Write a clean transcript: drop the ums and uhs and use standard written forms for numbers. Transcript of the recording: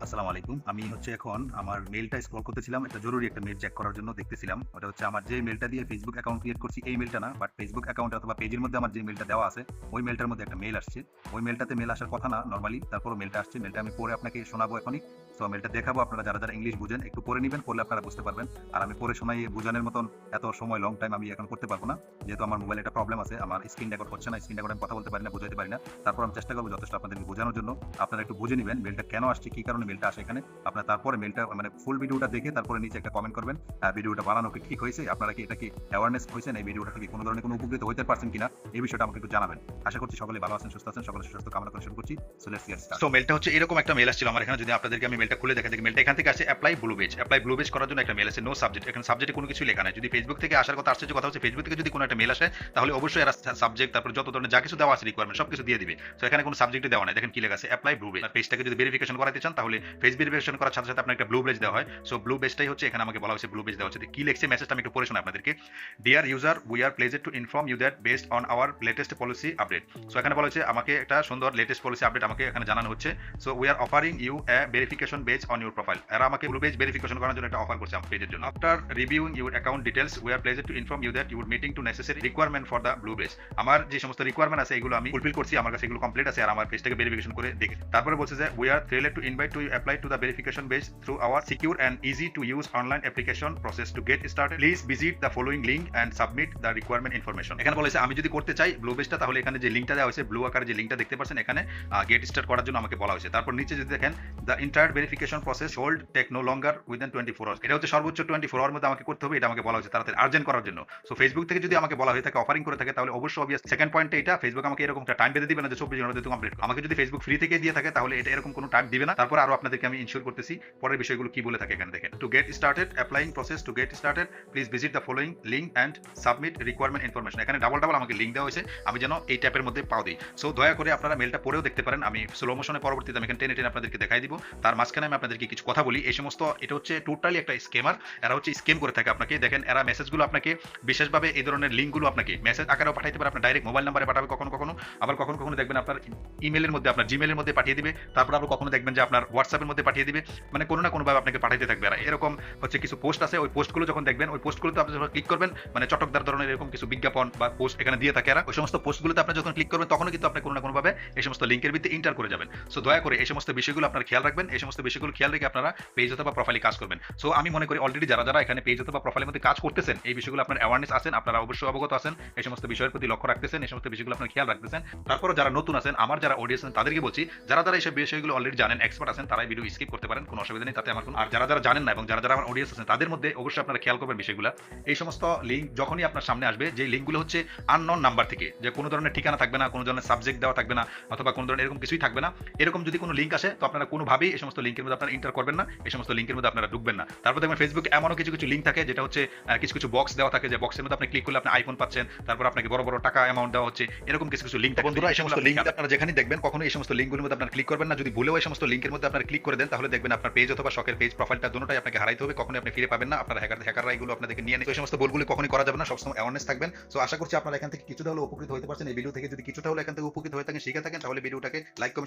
আসসালামু আলাইকুম। আমি এখন আমার মেইলটা স্ক্রল করতেছিলাম। একটা জরুরি একটা মেইল চেক করার জন্য দেখতেছিলাম। ওটা আমার যে মেইলটা দিয়ে Facebook অ্যাকাউন্ট ক্রিয়েট করছি এই মেইলটা না। বাট Facebook অ্যাকাউন্টে অথবা পেজের মধ্যে আমার যে মেইলটা দেওয়া আছে, ওই মেইলটার মধ্যে একটা মেইল আসছে। ওই মেইলটাতে মেইল আসার কথা না নরমালি। তারপরও মেইলটা আসছে। মেইলটা আমি পড়ে আপনাকে শোনাবো এখনই। সো মেইলটা দেখাবো। আপনারা যারা ইংলিশ বুঝেন একটু পড়ে নিবেন। পড়লে আপনারা বুঝতে পারবেন। আর আমি পড়ে শোনাইয়ে বুঝানোর মতন এত সময় লং টাইম আমি এখন করতে পারব না। যেহেতু আমার মোবাইলে একটা প্রবলেম আছে। আমার স্ক্রিন রেকর্ড হচ্ছে না। স্ক্রিন রেকর্ডে আমি কথা বলতে পারি না, বুঝাইতে পারি না। তারপর আমি চেষ্টা করব যথেষ্ট আপনাদেরকে বোঝানোর জন্য। আপনারা একটু বুঝে নিবেন মেইলটা কেন আসছে, কি কারণে মেইলটা আসে এখানে। আপনারা তারপরে মেইলটা মানে ফুল ভিডিওটা দেখে তারপরে নিচে একটা কমেন্ট করবেন। ভিডিওটা বানানো কি ঠিক হয়েছে? আপনারা কি এটা কি অ্যাওয়ারনেস হইছেন? এই ভিডিওটা থেকে কোনো ধরনের কোনো উপকৃত হইতে পারছেন কিনা? এই বিষয়টা আমাকে একটু জানাবেন। আশা করছি সকলে ভালো আছেন, সুস্থ আছেন। সকলের সুস্বাস্থ্য কামনা করে শুরু করছি। So let's get start. So মেইলটা এরকম একটা মেইল আসছিল আমার এখানে। যদি আপনাদেরকে আমি মেইলটা খুলে দেখাই, দেখি মেইলটা এখান থেকে আসছে apply blue badge. Apply blue badge করার জন্য একটা মেইল আছে, নো সাবজেক্ট। এখানে সাবজেক্টে কোনো কিছু লেখা নাই। যদি ফেসবুক থেকে আসার কথা আসছে, যে কথা হচ্ছে ফেসবুক থেকে যদি কোনো একটা মেইল আসে তাহলে অবশ্যই এরা সাবজেক্ট তারপর যত ধরনের যা কিছু দেওয়া আছে রিকোয়ারমেন্ট সবকিছু দিয়ে দিবে। সো এখানে কোনো সাবজেক্টই দেওয়া নাই। দেখেন কি লেখা আছে, অ্যাপ্লাই ব্লু বেজ। পেজটাকে যদি ভেরিফিকেশন করাতে চান তাহলে ফেস ভেরিফিকেশন করার সাথে সাথে আপনার একটা ব্লু বেজ দেওয়া হয়। সো ব্লু বেজটাই এখানে আমাকে বলা হয়েছে ব্লু বেজ দেওয়া হচ্ছে। কি লিখছে মেসেজটা আমি একটু পড়ে শোনাই আপনাদেরকে। Dear user, we are pleased to inform you that based on our latest policy update. So এখানে বলা হয়েছে আমাকে একটা সুন্দর লেটেস্ট পলিসি আপডেট আমাকে এখানে জানানো হচ্ছে। So we are offering you a verification badge on your profile. এরা আমাকে ব্লু বেজ ভেরিফিকেশন করার জন্য একটা অফার করছে আমার পেজের জন্য। After reviewing your account details we are pleased to inform you that you are meeting to necessary requirement for the blue badge. আমার যে সমস্ত রিকোয়ারমেন্ট আছে এগুলো আমি ফুলফিল করছি, আমার কাছে এগুলো কমপ্লিট আছে। আর আমার পেজটাকে ভেরিফিকেশন করে দেখে তারপরে বলছে যে we are thrilled to invite to apply to the verification badge through our secure and easy to use online application process to get started. Please visit the following link and submit the requirement information. এখানে বলেছে আমি যদি করতে চাই blue বেজটা, তাহলে এখানে যে লিঙ্কটা দেওয়া হয়েছে ব্লু আকারে যে লিঙ্কটা দেখতে পাচ্ছেন এখানে গেট স্টার্ট করার জন্য আমাকে বলা হয়েছে। তারপর নিচে যদি দেখেন the entire verification process hold take no longer within 24 hours. এটা সর্বোচ্চ 24 আওয়ার মধ্যে আমাকে করতে হবে। এটা আমাকে বলা হয়েছে তাড়াতাড়ি আর্জেন্ট করার জন্য। সো ফেসবুক থেকে যদি আমাকে বলা হয়ে থাকে, অফারিং করে থাকে, তাহলে অবশ্যই অবভিয়াস সেকেন্ড পয়েন্টে এটা ফেসবুক আমাকে এরকম একটা টাইম বেঁধে দিবে না যে 24 ঘন্টার মধ্যে কমপ্লিট। আমাকে যদি ফেসবুক ফ্রি থেকে দিয়ে থাকে তাহলে এটা এরকম কোনো টাইম দিবে না। তারপর আরো আপনাদেরকে আমি ইনশিওর করতেছি পরের বিষয়গুলো কি বলে থাকে এখানে দেখেন। Two get started applying process to get started please visit the following link and submit requirement information. এখানে ডাবল আমাকে লিঙ্ক দেওয়া হয়েছে, আমি যেন এই ট্যাপের মধ্যে পাও দিই। সো দয়া করে আপনারা মেলটা পড়েও দেখতে পারেন। আমি স্লো মোশনে পরবর্তীতে আমি এখানে টেনে আপনাদেরকে দেখাই দিব। তার মাঝখানে আমি আপনাদেরকে কিছু কথা বলি। এই সমস্ত এটা টোটালি একটা স্কেমার। এরা স্কেম করে থাকে আপনাকে। দেখেন এরা মেসেজগুলো আপনাকে বিশেষভাবে এই ধরনের লিঙ্কগুলো আপনাকে মেসেজ আকারেও পাঠাইতে পারে, আপনার ডাইরেক্ট মোবাইল নাম্বারে পাঠাবে কখনো কখনো, আবার কখনো কখনো দেখবেন আপনার ইমেলের মধ্যে, আপনার জিমেলের মধ্যে পাঠিয়ে দিবে। তারপর আবার কখনো দেখবেন যে আপনার হোয়াটসঅ্যাপের মধ্যে পাঠিয়ে দিবে। মানে কোনো না কোনোভাবে আপনাকে পাঠাইতে থাকবে। আর এরকম কিছু পোস্ট আছে, ওই পোস্টগুলো যখন দেখবেন, ওই পোস্টগুলোতে আপনি যখন ক্লিক করবেন, মানে চটকদার ধরনের এরকম কিছু বিজ্ঞাপন বা পোস্ট এখানে দিয়ে থাকে। এরা ওই সমস্ত পোস্টগুলোতে আপনি যখন ক্লিক করবেন তখনও কিন্তু আপনি কোনো না কোনোভাবে এই সমস্ত লিঙ্কের ভিত্তিতে ইন্টার করে যাবেন। সো দয়া করে এই সমস্ত বিষয়গুলো আপনারা খেয়াল রাখবেন। এই সমস্ত বিষয়গুলো খেয়াল রেখে আপনারা পেজ অথবা প্রোফাইলে কাজ করবেন। সো আমি মনে করি অলরেডি যারা এখানে পেজ অথবা প্রোফাইলের মধ্যে কাজ করতেছেন, এই বিষয়গুলো আপনার অ্যাওয়ারনেস আছেন, আপনারা অবশ্যই অবগত আছেন, এই সমস্ত বিষয়ের প্রতি লক্ষ্য রাখতেছেন, এই সমস্ত বিষয়গুলো আপনারা খেয়াল রাখতেছেন। তারপরে যারা নতুন আছেন, আমার যারা অডিয়েন্স আছেন তাদেরকে বলছি, যারা এইসব বিষয়গুলো অলরেডি জানেন, এক্সপার্ট আছেন, তারাই ভিডিও স্কিপ করতে পারেন, কোনো অসুবিধা নেই, তাতে আমার কোনো। আর যারা জানেন না এবং যারা আমার অডিয়েন্স আছেন তাদের মধ্যে অবশ্যই আপনারা খেয়াল করবেন বিষয়গুলো। এই সমস্ত লিঙ্ক যখনই আপনার সামনে আসবে, যে লিঙ্কগুলো আননোন নাম্বার থেকে, যে কোনো ধরনের ঠিকানা থাকবে না, কোনো ধরনের সাবজেক্ট দেওয়া থাকবে না, অথবা কোনো ধরনের এরকম কিছুই থাকবে না, এরকম যদি কোনো লিঙ্ক আসে তো আপনারা কোনোভাবেই এই সমস্ত লিঙ্কের মধ্যে আপনারা ইন্টার করবেন না, এই সমস্ত লিঙ্কের মধ্যে আপনারা ঢুকবেন না। তারপর দেখবেন ফেসবুক এমনও কিছু লিঙ্ক থাকে যেটা কিছু বক্স দেওয়া থাকে, যে বক্সের মধ্যে আপনি ক্লিক করলে আপনি আইফোন পাচ্ছেন, তারপর আপনাকে বড় বড় টাকা অ্যামাউন্ট দেওয়া হচ্ছে, এরকম কিছু লিঙ্ক থাকে। বন্ধুরা এই সমস্ত লিঙ্ক আপনারা যেখানে দেখবেন কখনো এই সমস্ত লিঙ্কগুলোর মধ্যে আপনারা ক্লিক করবেন না। যদি ভুলেও এই সমস্ত লিঙ্কের মধ্যে আপনারা ক্লিক করে দেন তাহলে দেখবেন আপনার পেজ অথবা শখের পেজ প্রোফাইলটা দুটোটাই আপনাকে হারাইতে হবে, কখনোই আপনি ফিরে পাবেন না। আপনারা হ্যাকাররা এগুলো আপনাদেরকে নিয়ে নেয়। এই সমস্ত ভুলগুলো কখনোই করা যাবে না, সবসময় অ্যাওয়ারনেস থাকবেন। সো আশা করছি আপনারা এখান থেকে কিছুটা হলেও উপকৃত হতে পারছেন। এই ভিডিও থেকে যদি কিছুটা হলেও এখান থেকে উপকৃত হয়ে থাকেন, শিখে থাকেন, তাহলে ভিডিওটাকে লাইক কমেন্ট